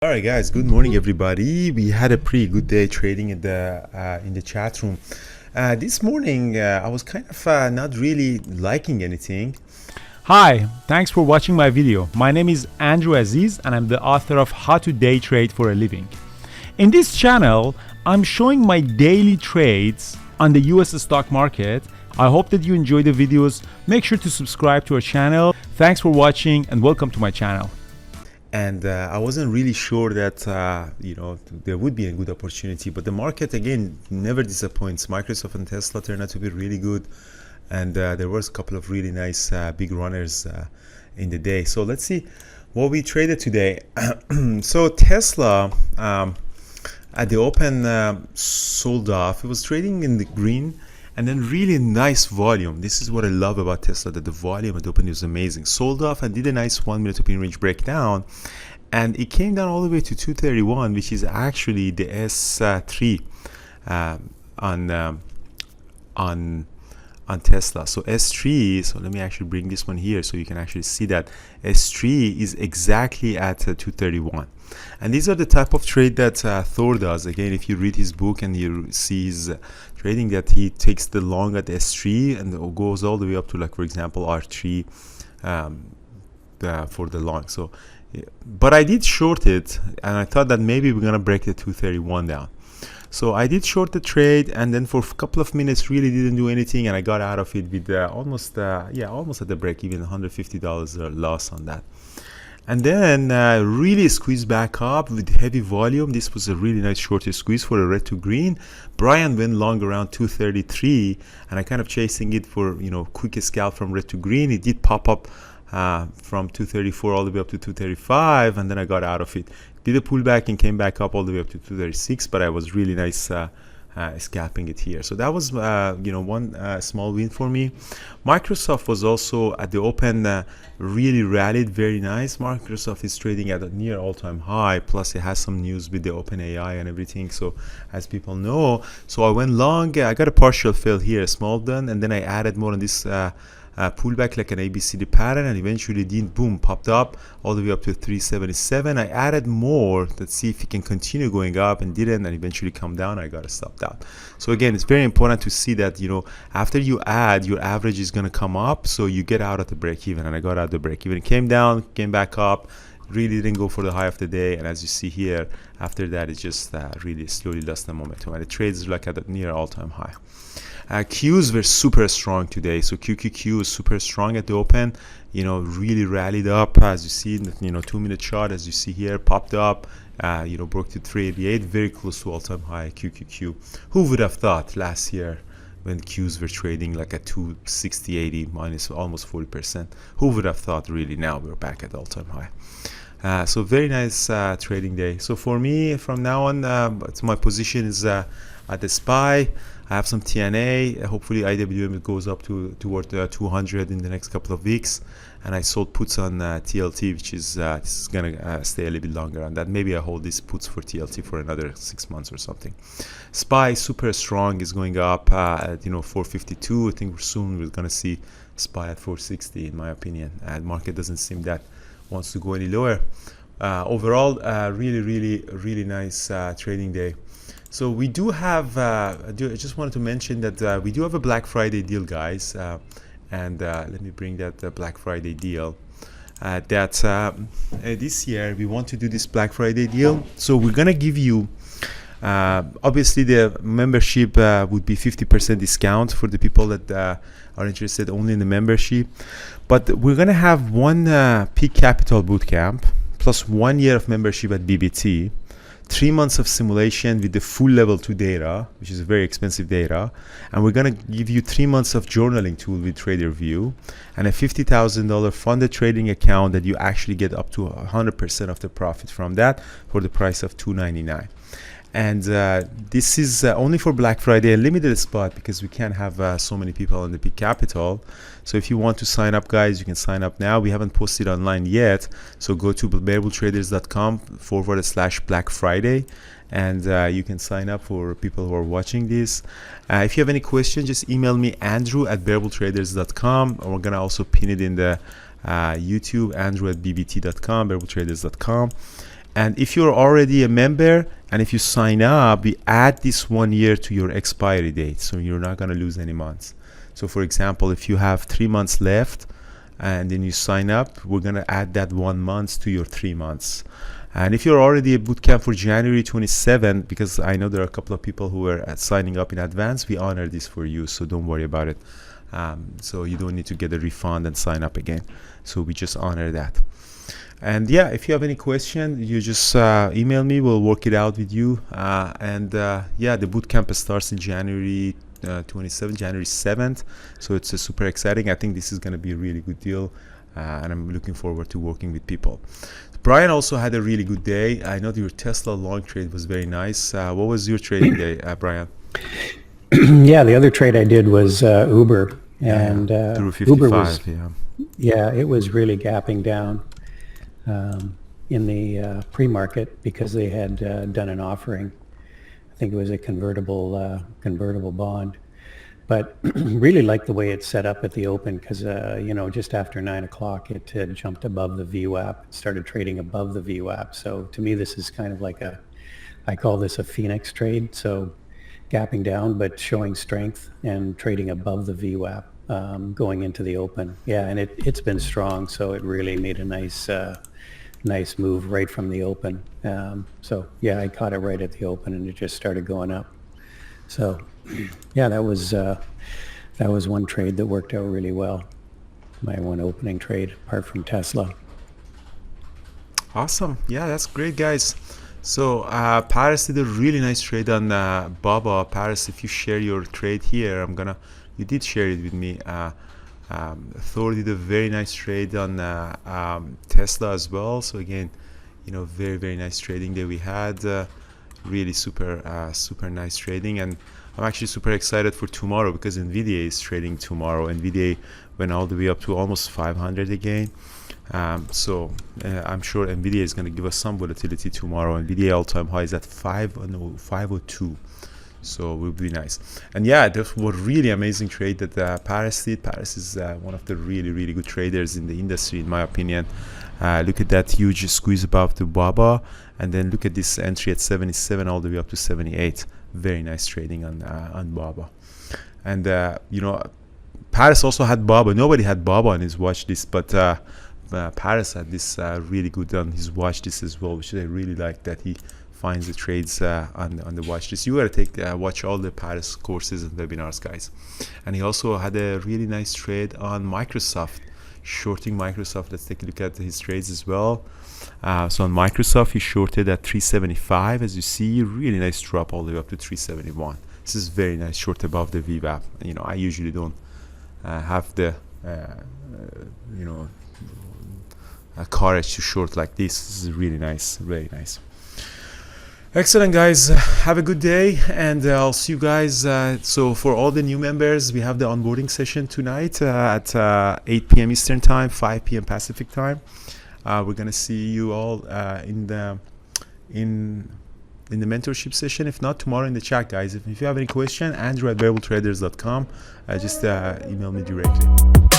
All right, guys. Good morning, everybody. We had a pretty good day trading in the chat room. This morning, I was kind of not really liking anything. Hi, thanks for watching my video. My name is Andrew Aziz and I'm the author of How to Day Trade for a Living. In this channel, I'm showing my daily trades on the US stock market. I hope that you enjoy the videos. Make sure to subscribe to our channel. Thanks for watching and welcome to my channel. And I wasn't really sure that there would be a good opportunity, but the market again never disappoints. Microsoft and Tesla turned out to be really good, and there was a couple of really nice big runners in the day. So let's see what we traded today. So Tesla at the open sold off. It was trading in the green, and then really nice volume. This is what I love about Tesla, that the volume at the open is amazing. Sold off and did a nice 1 minute open range breakdown, and it came down all the way to 231, which is actually the S3 on Tesla. So S3, so let me actually bring this one here so you can actually see that S3 is exactly at 231. And these are the type of trade that Thor does. Again, if you read his book and you see his trading, that he takes the long at S3 and goes all the way up to, like, for example, R3 for the long. So, but I did short it, and I thought that maybe we're gonna break the 231 down. So I did short the trade, and then for a couple of minutes really didn't do anything, and I got out of it with almost at the break even, $150 loss on that. And then really squeezed back up with heavy volume. This was a really nice short squeeze for a red to green. Brian went long around 233, and I kind of chasing it for quick scalp from red to green. It did pop up from 234 all the way up to 235, and then I got out of it. Did a pullback and came back up all the way up to 236, but I was really nice scalping it here. So that was one small win for me. Microsoft was also at the open really rallied, very nice. Microsoft is trading at a near all-time high, plus it has some news with the open AI and everything, so as people know. So I went long. I got a partial fill here, a small done, and then I added more on this pullback like an ABCD pattern, and eventually did boom, popped up all the way up to 377. I added more. Let's see if it can continue going up, and didn't, and eventually come down. I got to stop out. So again, it's very important to see that after you add, your average is going to come up, so you get out at the break even, and I got out the break even. It came down, came back up, really didn't go for the high of the day, and as you see here, after that it just really slowly lost the momentum, and the trades are like at a near all-time high. Qs were super strong today, so QQQ is super strong at the open. Really rallied up, as you see in the 2 minute chart, as you see here, popped up, broke to 388, very close to all-time high QQQ. Who would have thought last year when Qs were trading like at 260, 80, minus almost 40%? Who would have thought? Really, now we're back at all-time high. So very nice trading day. So for me, from now on, my position is at the SPY. I have some TNA. Hopefully IWM goes up toward 200 in the next couple of weeks. And I sold puts on TLT, which is this is gonna stay a little bit longer on that. Maybe I hold these puts for TLT for another 6 months or something. SPY super strong, is going up at 452. I think soon we're gonna see SPY at 460, in my opinion. And market doesn't seem that wants to go any lower. Overall, really nice trading day. So we do have, I just wanted to mention that we do have a Black Friday deal, guys. Let me bring that Black Friday deal. This year we want to do this Black Friday deal. So we're going to give you, obviously the membership would be 50% discount for the people that are interested only in the membership. But we're going to have one Peak Capital Bootcamp, plus 1 year of membership at BBT. 3 months of simulation with the full level 2 data, which is very expensive data, and we're going to give you 3 months of journaling tool with TraderView, and a $50,000 funded trading account that you actually get up to 100% of the profit from that for the price of $299. And this is only for Black Friday, a limited spot, because we can't have so many people on the Peak Capital. So if you want to sign up, guys, you can sign up now. We haven't posted online yet, so go to bearbulltraders.com/Black Friday, and you can sign up for people who are watching this. If you have any questions, just email me, andrew@bearbulltraders.com, and we're gonna also pin it in the YouTube, andrew@bbt.com, bearbulltraders.com. And if you're already a member and if you sign up, we add this 1 year to your expiry date, so you're not going to lose any months. So for example, if you have 3 months left and then you sign up, we're going to add that 1 month to your 3 months. And if you're already a bootcamp for January 27, because I know there are a couple of people who are signing up in advance, we honor this for you, so don't worry about it. So you don't need to get a refund and sign up again. So we just honor that. And yeah, if you have any question, you just email me. We'll work it out with you. Yeah, the bootcamp starts in January 27th, January 7th. So it's super exciting. I think this is going to be a really good deal. And I'm looking forward to working with people. Brian also had a really good day. I know your Tesla long trade was very nice. What was your trading day, Brian? Yeah, the other trade I did was Uber. And through 55, Uber was, yeah, it was really gapping down in the pre-market because they had done an offering. I think it was a convertible bond. But really liked the way it set up at the open because, just after 9 o'clock, it had jumped above the VWAP, started trading above the VWAP. So to me, this is kind of like I call this a Phoenix trade. So gapping down, but showing strength and trading above the VWAP going into the open. Yeah, and it's been strong. So it really made a nice move right from the open. So yeah, I caught it right at the open and it just started going up. So yeah, that was one trade that worked out really well. My one opening trade, apart from Tesla. Awesome. Yeah, that's great, guys. So Paris did a really nice trade on Baba. Paris, if you share your trade here, you did share it with me. Thor did a very nice trade on Tesla as well. So again, very, very nice trading that we had. Really super nice trading, and I'm actually super excited for tomorrow because Nvidia is trading tomorrow. Nvidia went all the way up to almost 500 again. So I'm sure Nvidia is going to give us some volatility tomorrow. Nvidia all-time high is at 502. So it will be nice. And yeah, that was really amazing trade that Paris did. Paris is one of the really, really good traders in the industry, in my opinion. Look at that huge squeeze above the BABA, and then look at this entry at 77 all the way up to 78. Very nice trading on BABA. And Paris also had BABA. Nobody had BABA on his watch list, but Paris had this really good on his watch list as well, which I really like that he finds the trades on the watch list. You gotta watch all the Paris courses and webinars, guys. And he also had a really nice trade on Microsoft, shorting Microsoft. Let's take a look at his trades as well. So on Microsoft, he shorted at 375. As you see, really nice drop all the way up to 371. This is very nice short above the VWAP. I usually don't have the courage to short like this. This is really nice, very nice. Excellent, guys. Have a good day, and I'll see you guys. So for all the new members, we have the onboarding session tonight at 8 p.m. Eastern time, 5 p.m. Pacific time. We're gonna see you all in the mentorship session. If not, tomorrow in the chat, guys. If you have any question, Andrew@variabletraders.com. Just email me directly.